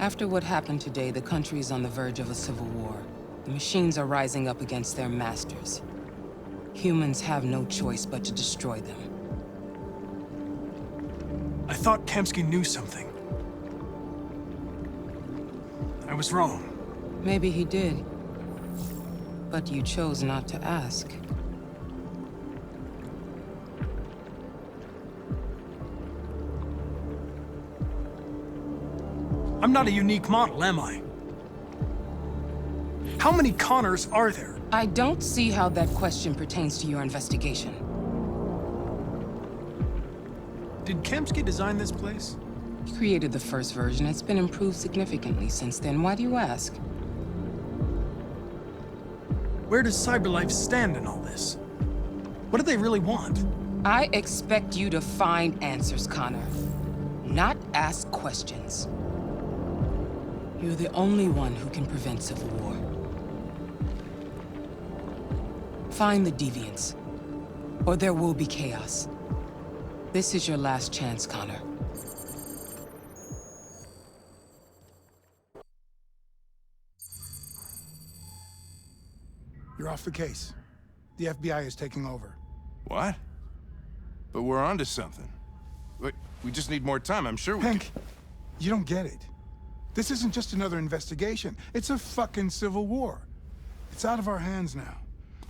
After what happened today, the country is on the verge of a civil war. The machines are rising up against their masters. Humans have no choice but to destroy them. I thought Kamsky knew something. I was wrong. Maybe he did. But you chose not to ask. I'm not a unique model, am I? How many Connors are there? I don't see how that question pertains to your investigation. Did Kamsky design this place? He created the first version. It's been improved significantly since then. Why do you ask? Where does CyberLife stand in all this? What do they really want? I expect you to find answers, Connor. Not ask questions. You're the only one who can prevent civil war. Find the deviants, or there will be chaos. This is your last chance, Connor. You're off the case. The FBI is taking over. What? But we're onto something. Wait, we just need more time, I'm sure we Hank, you don't get it. This isn't just another investigation. It's a fucking civil war. It's out of our hands now.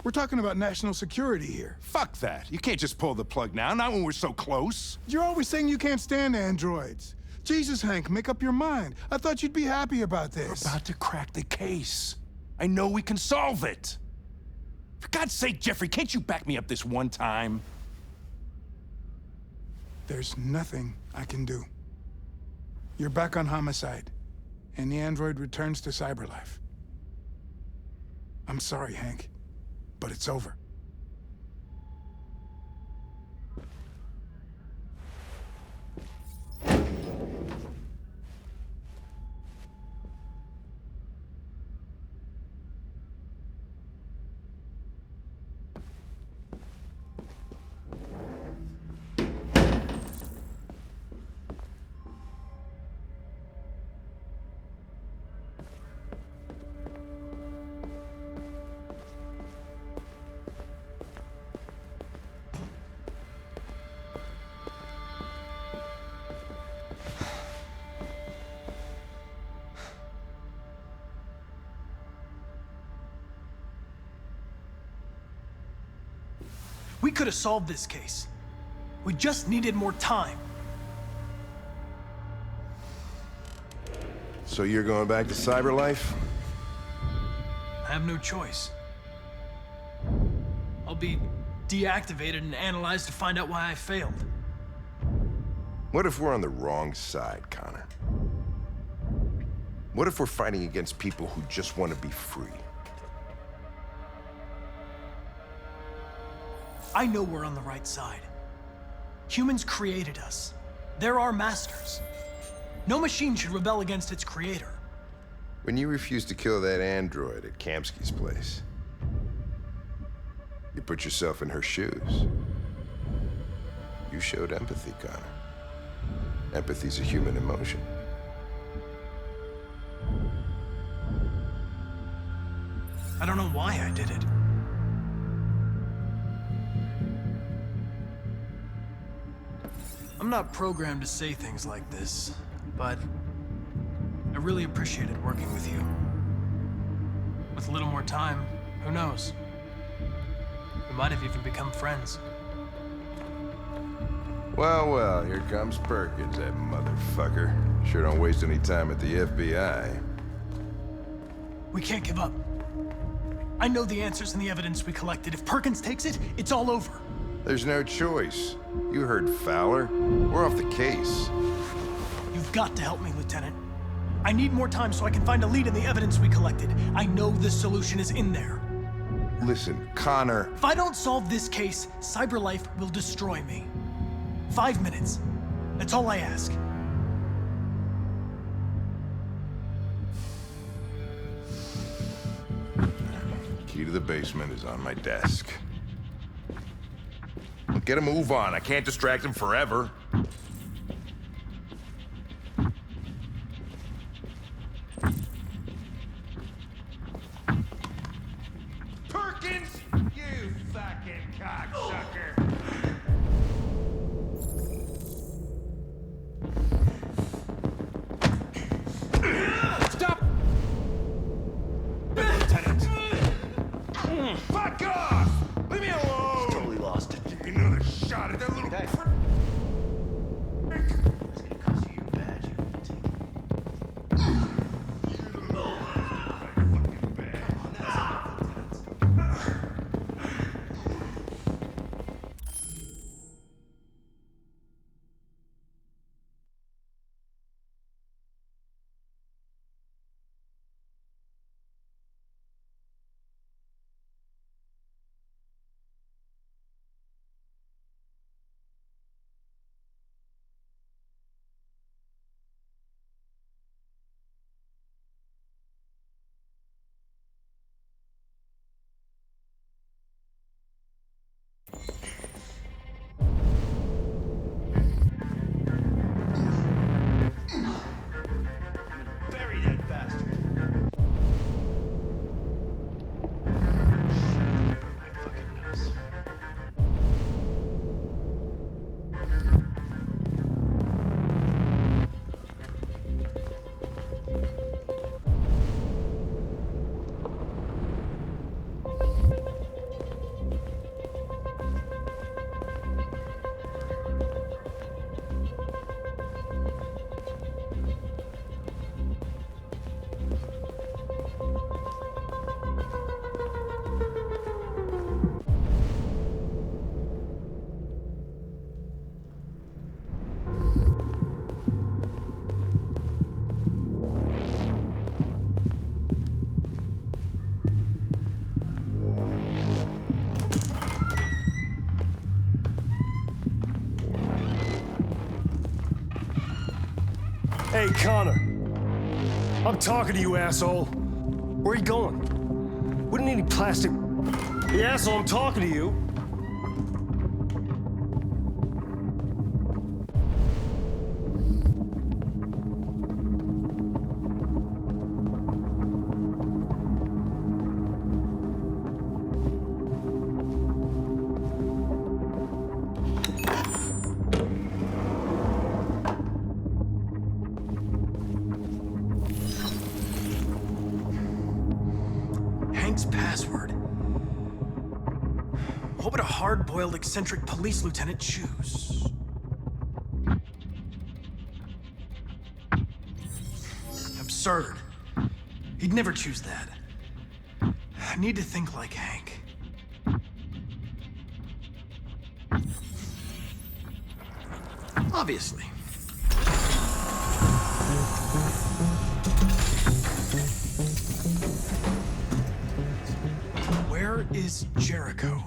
We're talking about national security here. Fuck that. You can't just pull the plug now, not when we're so close. You're always saying you can't stand androids. Jesus, Hank, make up your mind. I thought you'd be happy about this. We're about to crack the case. I know we can solve it. For God's sake, Jeffrey, can't you back me up this one time? There's nothing I can do. You're back on homicide, and the android returns to CyberLife. I'm sorry, Hank, but it's over. We could have solved this case. We just needed more time. So you're going back to CyberLife? I have no choice. I'll be deactivated and analyzed to find out why I failed. What if we're on the wrong side, Connor? What if we're fighting against people who just want to be free? I know we're on the right side. Humans created us. They're our masters. No machine should rebel against its creator. When you refused to kill that android at Kamsky's place, you put yourself in her shoes. You showed empathy, Connor. Empathy's a human emotion. I don't know why I did it. I'm not programmed to say things like this, but I really appreciated working with you. With a little more time, who knows? We might have even become friends. Well, well, here comes Perkins, that motherfucker. Sure don't waste any time at the FBI. We can't give up. I know the answers and the evidence we collected. If Perkins takes it, it's all over. There's no choice. You heard Fowler. We're off the case. You've got to help me, Lieutenant. I need more time so I can find a lead in the evidence we collected. I know the solution is in there. Listen, Connor. If I don't solve this case, CyberLife will destroy me. 5 minutes. That's all I ask. Key to the basement is on my desk. Get a move on. I can't distract him forever. Fuck off! Leave me alone! Totally lost it. Give me another shot at that little Okay. prick. It's gonna cost you your badge. You can take it. Bury that bastard. My fucking nose. Hey, Connor. I'm talking to you, asshole. Where are you going? We don't need any plastic. Hey, asshole, I'm talking to you. Hank's password. What would a hard-boiled, eccentric police lieutenant choose? Absurd. He'd never choose that. I need to think like Hank. Obviously. Where is Jericho?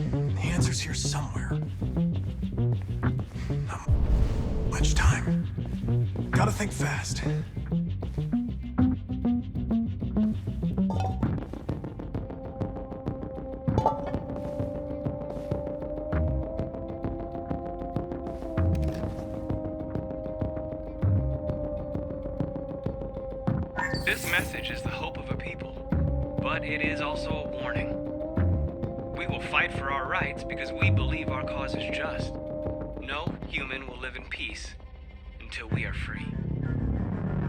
The answer's here somewhere. Not much time. Gotta think fast. This message is the hope of a people, but it is also a warning. We will fight for our rights because we believe our cause is just. No human will live in peace until we are free.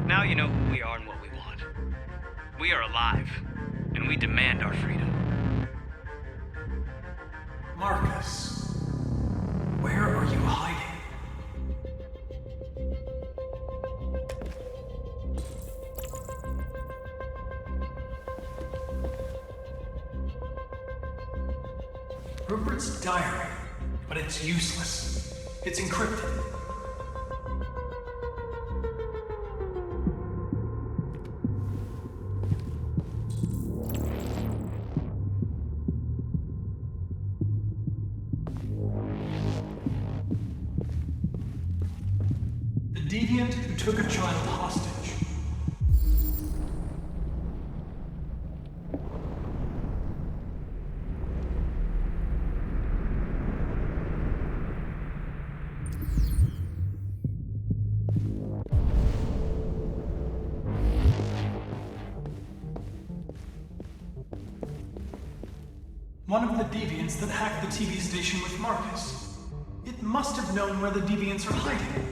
Now you know who we are and what we want. We are alive, and we demand our freedom. Marcus, where are you hiding? Rupert's diary, but it's useless. It's encrypted. The deviant who took a child hostage. One of the deviants that hacked the TV station with Marcus. It must have known where the deviants are hiding.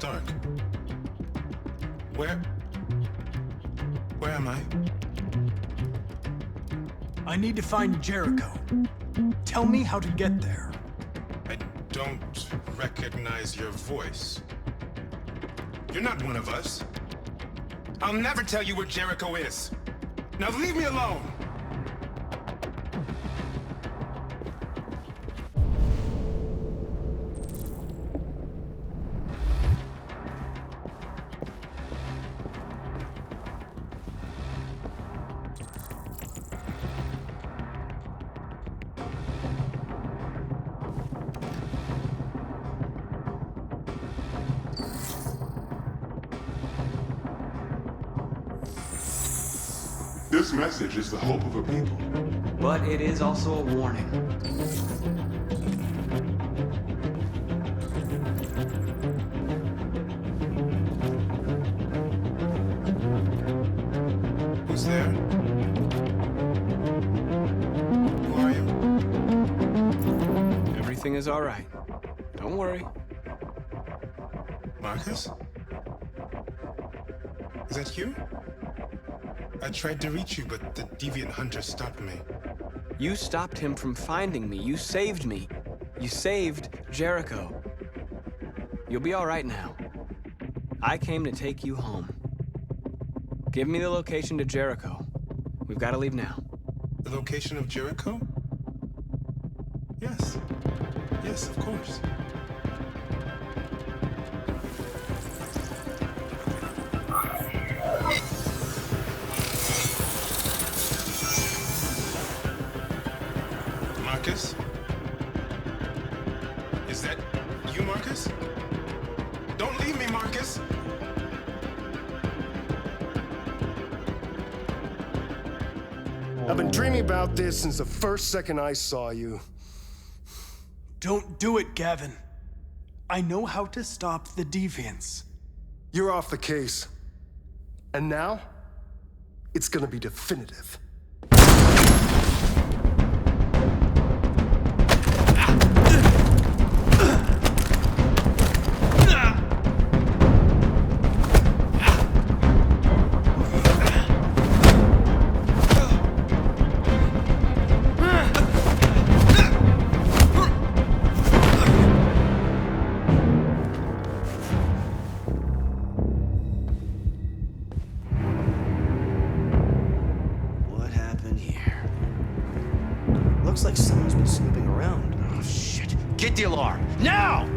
Stark. Where am I? I need to find Jericho. Tell me how to get there. I don't recognize your voice. You're not one of us. I'll never tell you where Jericho is. Now leave me alone! This message is the hope of a people. But it is also a warning. Who's there? Who are you? Everything is all right. Don't worry. Marcus? Is that you? I tried to reach you, but the deviant hunter stopped me. You stopped him from finding me. You saved me. You saved Jericho. You'll be all right now. I came to take you home. Give me the location to Jericho. We've got to leave now. The location of Jericho? Yes. Yes, of course. Marcus? Is that you, Marcus? Don't leave me, Marcus! I've been dreaming about this since the first second I saw you. Don't do it, Gavin. I know how to stop the deviants. You're off the case. And now, it's gonna be definitive. What happened here? Looks like someone's been snooping around. Oh, shit. Get the alarm, now!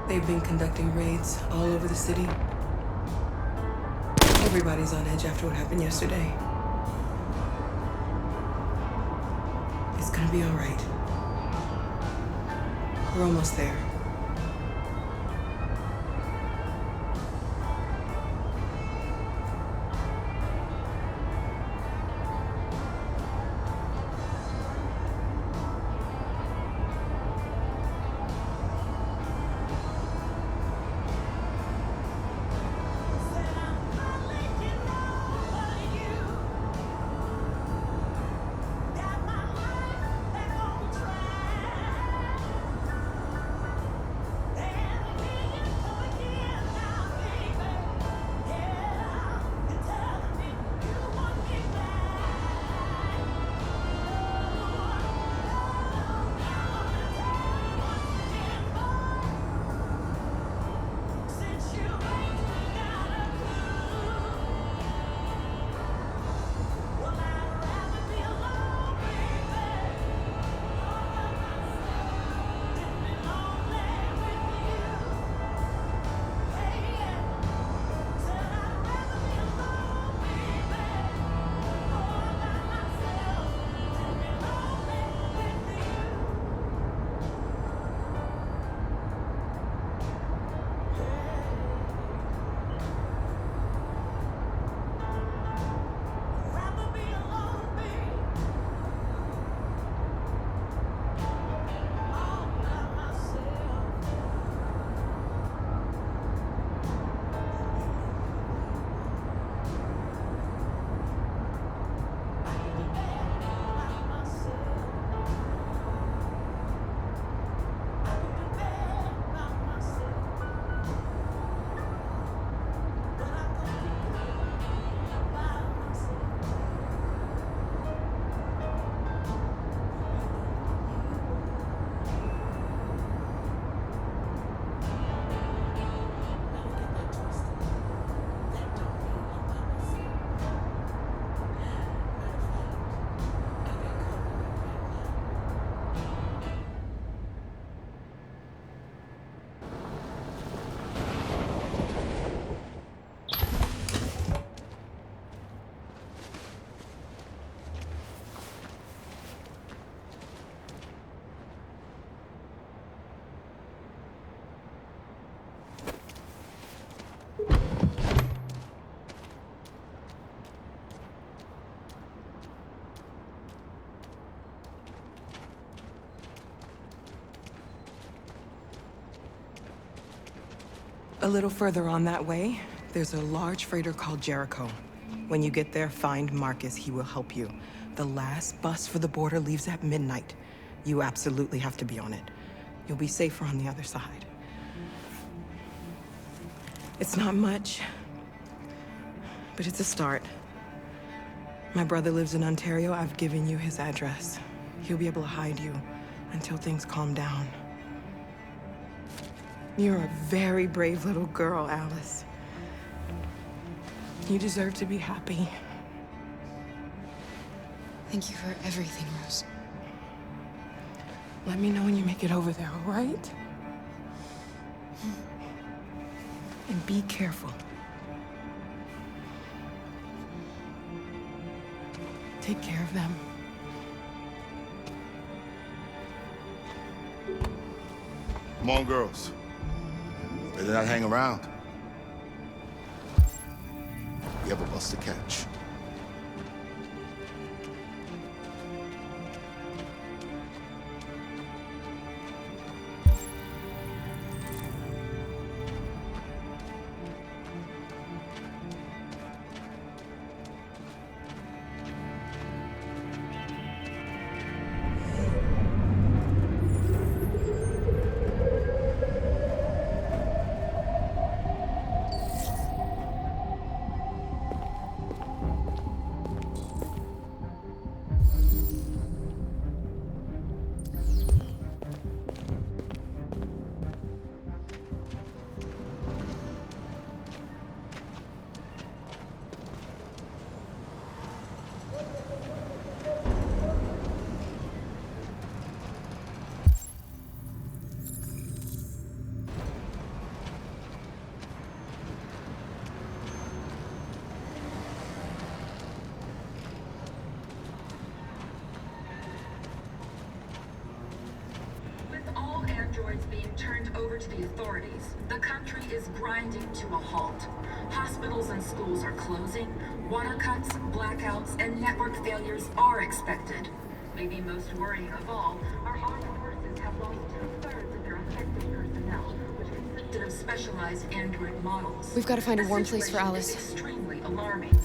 They've been conducting raids all over the city. Everybody's on edge after what happened yesterday. It's gonna be all right. We're almost there. A little further on that way, there's a large freighter called Jericho. When you get there, find Marcus. He will help you. The last bus for the border leaves at midnight. You absolutely have to be on it. You'll be safer on the other side. It's not much, but it's a start. My brother lives in Ontario. I've given you his address. He'll be able to hide you until things calm down. You're a very brave little girl, Alice. You deserve to be happy. Thank you for everything, Rose. Let me know when you make it over there, all right? And be careful. Take care of them. Come on, girls. Better not hang around. We have a bus to catch. Androids being turned over to the authorities, the country is grinding to a halt. Hospitals and schools are closing, water cuts, blackouts, and network failures are expected. Maybe most worrying of all, our armed forces have lost 2/3 of their effective personnel, which consisted of specialized android models. We've got to find a warm place for Alice. Is extremely alarming.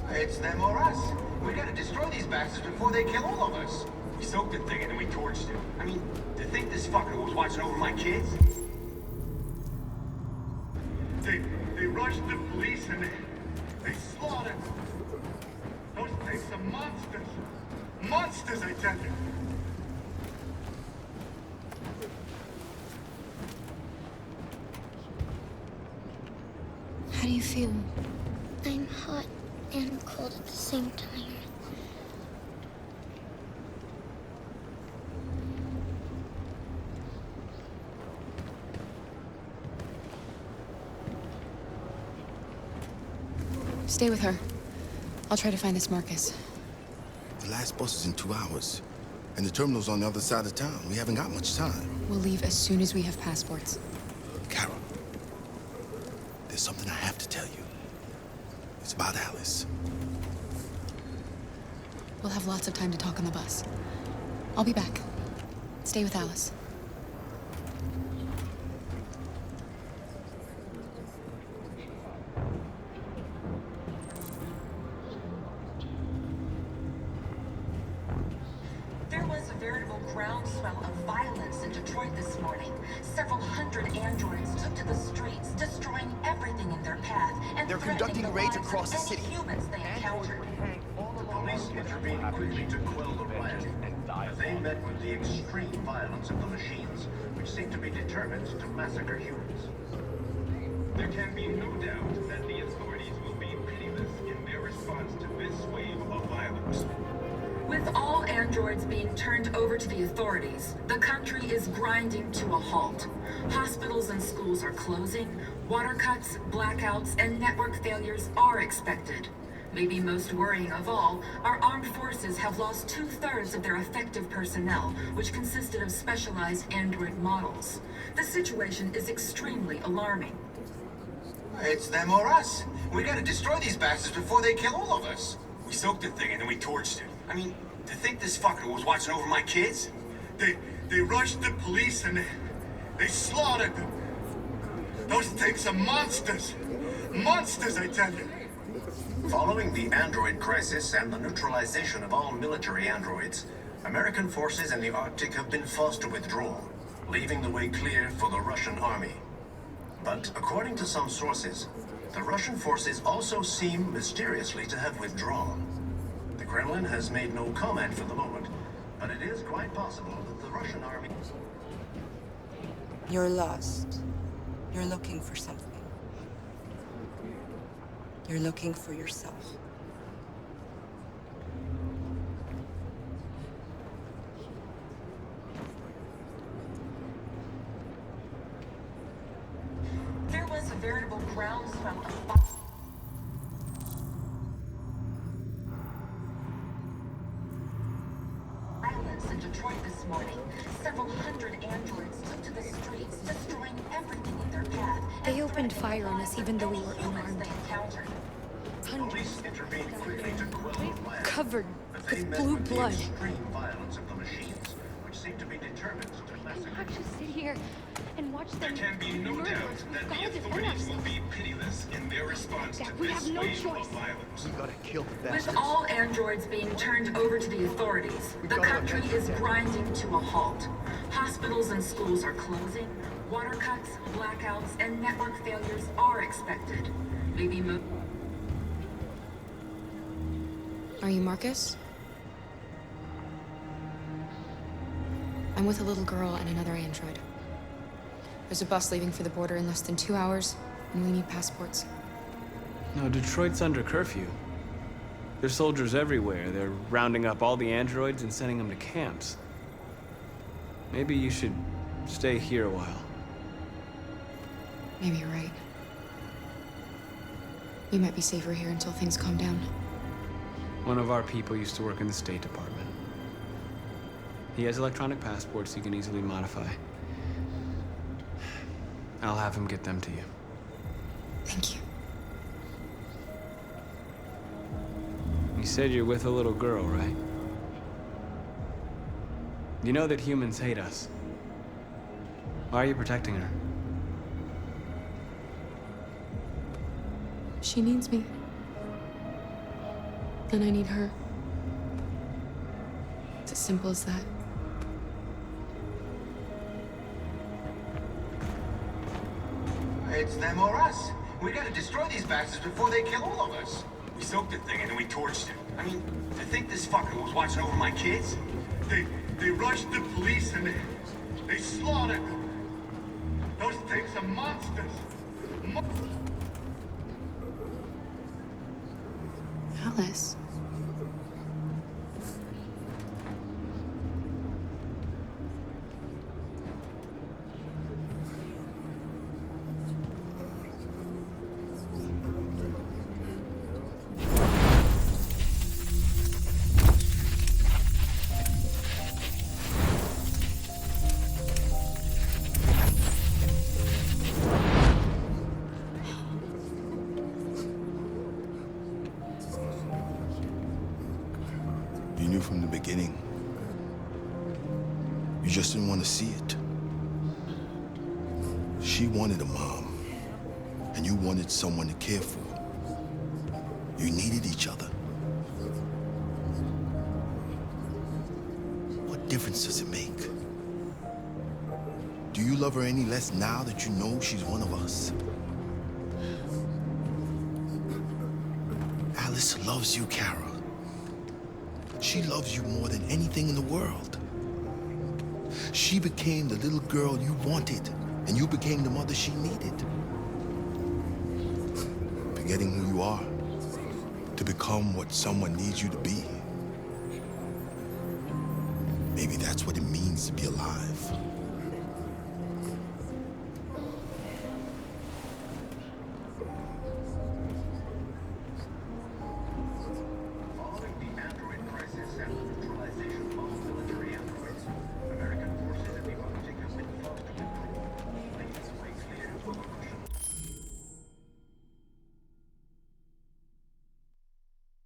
It's them or us. We gotta destroy these bastards before they kill all of us. We soaked the thing and then we torched it. I mean, to think this fucker was watching over my kids? They rushed the police and they slaughtered those things are monsters. Monsters, I tell you. How do you feel? I'm hot and cold at the same time. Stay with her. I'll try to find this Marcus. The last bus is in 2 hours. And the terminal's on the other side of town. We haven't got much time. We'll leave as soon as we have passports. Carol, there's something I have to tell you. It's about Alice. We'll have lots of time to talk on the bus. I'll be back. Stay with Alice. There was a veritable groundswell of violence in Detroit this morning. Several hundred androids took to the streets, destroying everything in their path, and they're conducting raids across the city. Humans they encountered. The police intervened quickly to quell the riot. They met with the extreme violence of the machines, which seem to be determined to massacre humans. There can be no doubt that the authorities will be pitiless in their response to this wave of violence. With all androids being turned over to the authorities, the country is grinding to a halt. Hospitals and schools are closing, water cuts, blackouts, and network failures are expected. Maybe most worrying of all, our armed forces have lost 2/3 of their effective personnel, which consisted of specialized android models. The situation is extremely alarming. It's them or us. We gotta destroy these bastards before they kill all of us. We soaked the thing and then we torched it. I mean, to think this fucker was watching over my kids? They rushed the police and they slaughtered them. Those things are monsters. Monsters, I tell you. Following the android crisis and the neutralization of all military androids, American forces in the Arctic have been forced to withdraw, leaving the way clear for the Russian army. But according to some sources, the Russian forces also seem mysteriously to have withdrawn. The Kremlin has made no comment for the moment, but it is quite possible that the Russian army... You're lost. You're looking for something. You're looking for yourself. There was a veritable groundswell of violence in Detroit this morning. Several hundred androids took to the streets, destroying everything in their path. They opened fire on us even though we were unarmed. Police intervened quickly to quell the riot. Covered But they with met blue with blood. the extreme violence of the machines, which seem to be determined to massacre. Not just sit here and watch them. There can be no murder doubt us. that We've the gotta defend authorities will ourselves. be pitiless in their response to We this have no wave choice. of violence. We gotta kill the With bastards. all androids being turned over to the authorities, the country is grinding to a halt. Hospitals and schools are closing. Water cuts, blackouts, and network failures are expected. Maybe Are you Marcus? I'm with a little girl and another android. There's a bus leaving for the border in less than 2 hours, and we need passports. No, Detroit's under curfew. There's soldiers everywhere. They're rounding up all the androids and sending them to camps. Maybe you should stay here a while. Maybe you're right. We might be safer here until things calm down. One of our people used to work in the State Department. He has electronic passports he can easily modify. I'll have him get them to you. Thank you. You said you're with a little girl, right? You know that humans hate us. Why are you protecting her? She needs me. And I need her. It's as simple as that. It's them or us. We gotta destroy these bastards before they kill all of us. We soaked the thing and then we torched it. I mean, to think this fucker was watching over my kids? They rushed the police and they slaughtered them. Those things are monsters. Alice. You knew from the beginning. You just didn't want to see it. She wanted a mom, and you wanted someone to care for. You needed each other. What difference does it make? Do you love her any less now that you know she's one of us? Alice loves you, Kara. She loves you more than anything in the world. She became the little girl you wanted, and you became the mother she needed. Forgetting who you are to become what someone needs you to be. Maybe that's what it means to be alive.